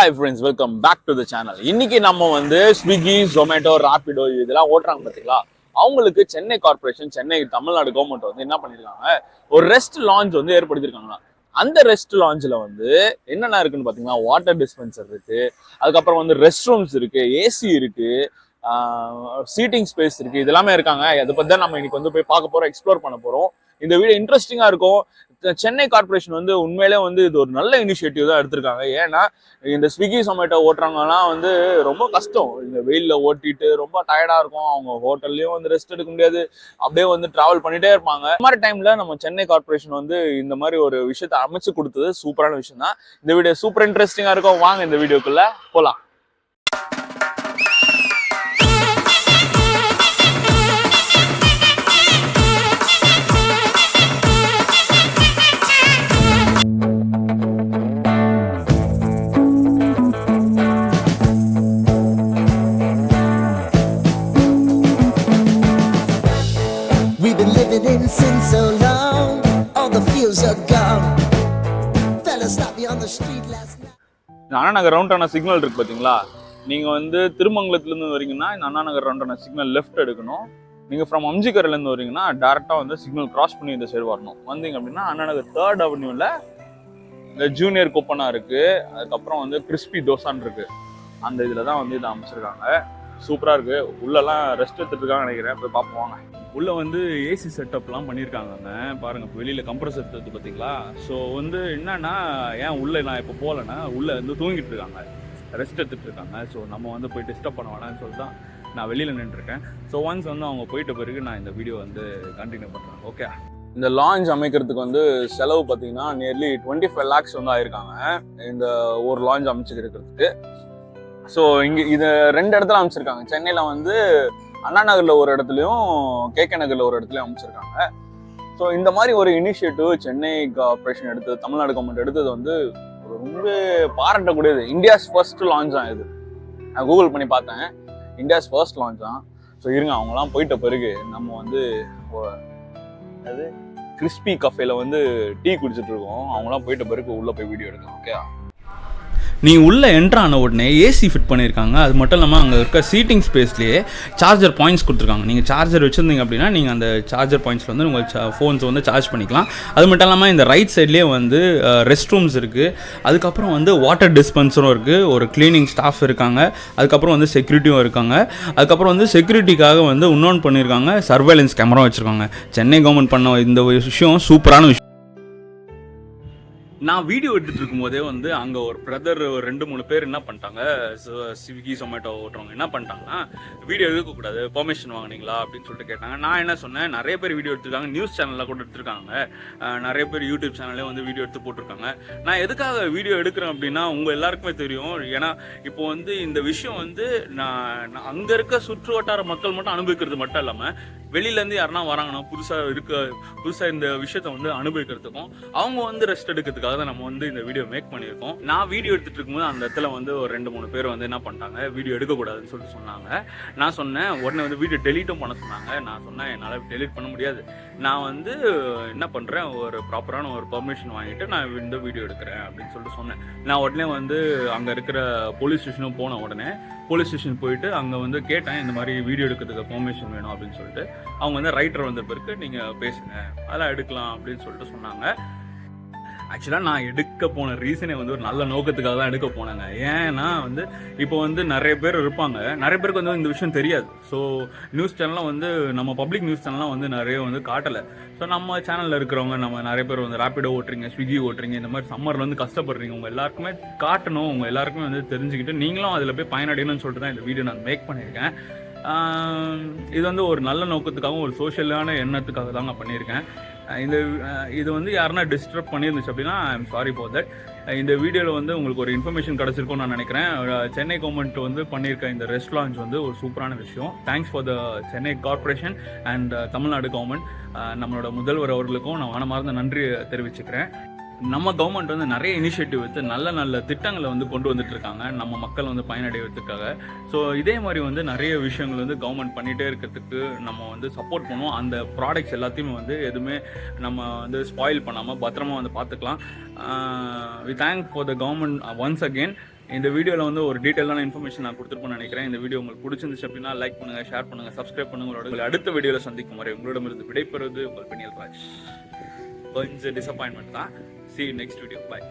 Hi friends, welcome back to the channel. இன்னைக்கு நம்ம வந்து ஸ்விக்கி, ஜொமேட்டோ, ராபிடோ இதெல்லாம் ஓட்டுறாங்க பார்த்தீங்களா, அவங்களுக்கு சென்னை கார்பரேஷன், சென்னை தமிழ்நாடு கவர்மெண்ட் வந்து என்ன பண்ணியிருக்காங்க, ஒரு ரெஸ்ட் லான்ச் வந்து ஏற்படுத்தியிருக்காங்களா. அந்த ரெஸ்ட் லான்ச்ல வந்து என்னென்ன இருக்குன்னு பார்த்தீங்கன்னா, வாட்டர் டிஸ்பென்சர் இருக்கு, அதுக்கப்புறம் வந்து ரெஸ்ட் ரூம்ஸ் இருக்கு, ஏசி இருக்கு, சீட்டிங் ஸ்பேஸ் இருக்கு, இதெல்லாமே இருக்காங்க. அதை பற்றி தான் நம்ம இன்னைக்கு வந்து போய் பார்க்க போறோம், எக்ஸ்ப்ளோர் பண்ண போறோம். இந்த வீடியோ இன்ட்ரெஸ்டிங்கா இருக்கும். சென்னை கார்பரேஷன் வந்து உண்மையிலே வந்து இது ஒரு நல்ல இனிஷியேட்டிவ் தான் எடுத்திருக்காங்க. ஏன்னா இந்த ஸ்விக்கி, ஜொமேட்டோ ஓட்டுறவங்கலாம் வந்து ரொம்ப கஷ்டம். இந்த வெயிலில் ஓட்டிட்டு ரொம்ப டயர்டா இருக்கும். அவங்க ஹோட்டல்லையும் வந்து ரெஸ்ட் எடுக்க முடியாது, அப்படியே வந்து டிராவல் பண்ணிட்டே இருப்பாங்க. இந்த மாதிரி டைம்ல நம்ம சென்னை கார்பரேஷன் வந்து இந்த மாதிரி ஒரு விஷயத்தை அமைச்சு கொடுத்தது சூப்பரான விஷயம் தான். இந்த வீடியோ சூப்பர் இன்ட்ரெஸ்டிங்கா இருக்கும். வாங்க இந்த வீடியோக்குள்ள போலாம். Since so long, all the fields are gone. Fella stopped me on the street last night. Anna Nagar ரவுண்டான சிக்னல் இருக்கு பாத்தீங்களா, நீங்க வந்து திருமங்கலத்துல இருந்து வரீங்கன்னா இந்த அண்ணா நகர் ரவுண்டான சிக்னல் லெஃப்ட் எடுக்கணும். நீங்க ஃப்ரம் அம்ஜிகர்ல இருந்து வரீங்கன்னா டைரக்டா வந்து சிக்னல் கிராஸ் பண்ணி இந்த சைடு வரணும். வந்தீங்க அப்படின்னா அண்ணா நகர் 3rd அவென்யூல இந்த ஜூனியர் கொப்பனா இருக்கு, அதுக்கப்புறம் வந்து கிறிஸ்பி தோசான்னு இருக்கு. அந்த இதுல தான் வந்து இதை அமைச்சிருக்காங்க. சூப்பரா இருக்கு. உள்ளெல்லாம் ரெஸ்ட் எடுத்துட்டு இருக்காங்க நினைக்கிறேன், போய் பார்ப்போம் வாங்க. உள்ள வந்து ஏசி செட்டப்லாம் பண்ணியிருக்காங்க பாருங்க. வெளியில கம்ப்ரஸர் எடுத்து பார்த்தீங்களா. ஸோ வந்து என்னன்னா, ஏன் உள்ள நான் இப்போ போகலன்னா, உள்ள வந்து தூங்கிட்டு இருக்காங்க, ரெஸ்ட் எடுத்துட்டு இருக்காங்க. ஸோ நம்ம வந்து போய் டிஸ்டர்ப் பண்ண வேணாம்னு சொல்லி தான் நான் வெளியில நின்றுருக்கேன். ஸோ ஒன்ஸ் வந்து அவங்க போயிட்ட பிறகு நான் இந்த வீடியோ வந்து கண்டினியூ பண்ணுறேன். ஓகே, இந்த லான்ச் அமைக்கிறதுக்கு வந்து செலவு பார்த்தீங்கன்னா நியர்லி 25 lakhs வந்து ஆயிருக்காங்க இந்த ஒரு லான்ச் அமைச்சுக்கிறதுக்கு. ஸோ இங்கே இது 2 இடத்துல அமைச்சிருக்காங்க. சென்னையில் வந்து அண்ணா நகரில் ஒரு இடத்துலையும் கேகே நகரில் ஒரு இடத்துலையும் அமைச்சிருக்காங்க. ஸோ இந்த மாதிரி ஒரு இனிஷியேட்டிவ் சென்னை கார்பரேஷன் எடுத்தது, தமிழ்நாடு கவர்மெண்ட் எடுத்தது வந்து ரொம்ப பாராட்டக்கூடியது. இந்தியாஸ் ஃபர்ஸ்ட் லான்ச் தான் இது. நான் கூகுள் பண்ணி பார்த்தேன், இந்தியாஸ் ஃபர்ஸ்ட் லான்ச் தான். ஸோ இருங்க, அவங்களாம் போயிட்ட பிறகு நம்ம வந்து அது கிறிஸ்பி கஃபேல வந்து டீ குடிச்சிட்டு இருக்கோம். அவங்களாம் போயிட்ட பிறகு உள்ளே போய் வீடியோ எடுக்கலாம். ஓகே, நீங்கள் உள்ளே என்ட்ரு ஆன உடனே ஏசி ஃபிட் பண்ணியிருக்காங்க. அது மட்டும் இல்லாமல் அங்கே இருக்க சீட்டிங் ஸ்பேஸ்லேயே சார்ஜர் பாயிண்ட்ஸ் கொடுத்துருக்காங்க. நீங்கள் சார்ஜர் வச்சுருந்தீங்க அப்படின்னா நீங்கள் அந்த சார்ஜர் பாயிண்ட்ஸில் வந்து உங்கள் ஃபோன்ஸை வந்து சார்ஜ் பண்ணிக்கலாம். அது மட்டும் இல்லாமல் இந்த ரைட் சைட்லேயே வந்து ரெஸ்ட் ரூம்ஸ் இருக்குது, அதுக்கப்புறம் வந்து வாட்டர் டிஸ்பென்சரும் இருக்குது, ஒரு க்ளீனிங் ஸ்டாஃப் இருக்காங்க, அதுக்கப்புறம் வந்து செக்யூரிட்டியும் இருக்காங்க. அதுக்கப்புறம் வந்து செக்யூரிட்டிக்காக வந்து இன்னொன்று பண்ணியிருக்காங்க, சர்வேலன்ஸ் கேமரா வச்சுருக்காங்க. சென்னை கவர்மெண்ட் பண்ண இந்த விஷயம் சூப்பரான விஷயம். நான் வீடியோ எடுத்துட்டு இருக்கும் போதே வந்து அங்கே ஒரு பிரதர் 2-3 பேர் என்ன பண்ணிட்டாங்க, ஸ்விக்கி ஜொமேட்டோ ஓட்டுறவங்க என்ன பண்ணிட்டாங்கன்னா, வீடியோ எடுக்கக்கூடாது, பெர்மிஷன் வாங்கினீங்களா அப்படின்னு சொல்லிட்டு கேட்டாங்க. நான் என்ன சொன்னேன், நிறைய பேர் வீடியோ எடுத்துருக்காங்க, நியூஸ் சேனலில் கூட எடுத்துருக்காங்க, நிறைய பேர் யூடியூப் சேனல்லே வந்து வீடியோ எடுத்து போட்டிருக்காங்க. நான் எதுக்காக வீடியோ எடுக்கிறேன் அப்படின்னா, உங்கள் எல்லாருக்குமே தெரியும். ஏன்னா இப்போ வந்து இந்த விஷயம் வந்து நான் அங்கே இருக்க சுற்று வட்டார மக்கள் மட்டும் அனுபவிக்கிறது மட்டும் இல்லாமல், வெளியிலேருந்து யாருன்னா வராங்கன்னா புதுசாக இந்த விஷயத்த வந்து அனுபவிக்கிறதுக்கும், அவங்க வந்து ரெஸ்ட் எடுக்கிறதுக்காக தான் நம்ம வந்து இந்த வீடியோ மேக் பண்ணியிருக்கோம். நான் வீடியோ எடுத்துட்டு இருக்கும்போது அந்த இடத்துல வந்து ஒரு 2-3 பேர் வந்து என்ன பண்ணிட்டாங்க, வீடியோ எடுக்கக்கூடாதுன்னு சொல்லிட்டு சொன்னாங்க. நான் சொன்னேன், உடனே வந்து வீடியோ டெலீட்டும் பண்ண சொன்னாங்க. நான் சொன்னேன், என்னால் டெலீட் பண்ண முடியாது, நான் வந்து என்ன பண்ணுறேன், ஒரு ப்ராப்பரான ஒரு பர்மிஷன் வாங்கிட்டு நான் இந்த வீடியோ எடுக்கிறேன் அப்படின்னு சொல்லிட்டு சொன்னேன். நான் உடனே வந்து அங்கே இருக்கிற போலீஸ் ஸ்டேஷனும் போன உடனே போலீஸ் ஸ்டேஷன் போயிட்டு அங்கே வந்து கேட்டேன், இந்த மாதிரி வீடியோ எடுக்கிறதுக்கு பெர்மிஷன் வேணும் அப்படின்னு சொல்லிட்டு. அவங்க வந்து ரைட்டர் வந்த பிறகு நீங்கள் பேசுங்க, அதெல்லாம் எடுக்கலாம் அப்படின்னு சொல்லிட்டு சொன்னாங்க. ஆக்சுவலாக நான் எடுக்க போன ரீசனே வந்து ஒரு நல்ல நோக்கத்துக்காக தான் எடுக்க போனாங்க. ஏன்னா வந்து இப்போ வந்து நிறைய பேர் இருப்பாங்க, நிறைய பேருக்கு வந்து இந்த விஷயம் தெரியாது. ஸோ நியூஸ் சேனல்லாம் வந்து நம்ம பப்ளிக் நியூஸ் சேனல்லாம் வந்து நிறைய வந்து காட்டலை. ஸோ நம்ம சேனலில் இருக்கிறவங்க, நம்ம நிறைய பேர் வந்து ராபிடோ ஓட்டுறீங்க, ஸ்விக்கி ஓட்டுறீங்க, இந்த மாதிரி சம்மரில் வந்து கஷ்டப்படுறீங்க, உங்கள் எல்லாருக்குமே காட்டணும், உங்கள் எல்லாருக்குமே வந்து தெரிஞ்சுக்கிட்டு நீங்களும் அதில் போய் பயனடையணும்னு சொல்லிட்டு தான் இந்த வீடியோ நான் மேக் பண்ணியிருக்கேன். இது வந்து ஒரு நல்ல நோக்கத்துக்காகவும் ஒரு சோஷியலான எண்ணத்துக்காக தான் நான் பண்ணியிருக்கேன். இது வந்து யாருன்னா டிஸ்டர்ப் பண்ணியிருந்துச்சு அப்படின்னா I am sorry for that. இந்த வீடியோவில் வந்து உங்களுக்கு ஒரு இன்ஃபர்மேஷன் கிடச்சிருக்கும்னு நான் நினைக்கிறேன். சென்னை கவர்மெண்ட் வந்து பண்ணியிருக்க இந்த ரெஸ்ட் லான்ச் வந்து ஒரு சூப்பரான விஷயம். Thanks for the Chennai corporation and Tamil Nadu government. நம்மளோட முதல்வர் அவர்களுக்கும் நான் மனமார்ந்த நன்றி தெரிவிச்சுக்கிறேன். நம்ம கவர்மெண்ட் வந்து நிறைய இனிஷியேட்டிவ் எடுத்து நல்ல நல்ல திட்டங்களை வந்து கொண்டு வந்துட்டு இருக்காங்க நம்ம மக்கள் வந்து பயனடைவதற்காக. ஸோ இதே மாதிரி வந்து நிறைய விஷயங்கள் வந்து கவர்மெண்ட் பண்ணிகிட்டே இருக்கிறதுக்கு நம்ம வந்து சப்போர்ட் பண்ணுவோம். அந்த ப்ராடக்ட்ஸ் எல்லாத்தையுமே வந்து எதுவுமே நம்ம வந்து ஸ்பாயில் பண்ணாமல் பத்திரமா வந்து பார்த்துக்கலாம். We thank for the government once again. இந்த வீடியோவில் வந்து ஒரு டீட்டெயிலான இன்ஃபர்மேஷன் நான் கொடுத்துருப்பேன்னு நினைக்கிறேன். இந்த வீடியோ உங்களுக்கு பிடிச்சிருந்துச்சு அப்படின்னா லைக் பண்ணுங்கள், ஷேர் பண்ணுங்கள், சப்ஸ்கிரைப் பண்ணுங்களோட உங்களை அடுத்த வீடியோவில் சந்திக்கும் வரை உங்களிடமிருந்து விடைபெறுவது உங்கள் பெனியல் ராஜ். கொஞ்சம் டிசப்பாயின்மெண்ட் தான். See you next video. Bye.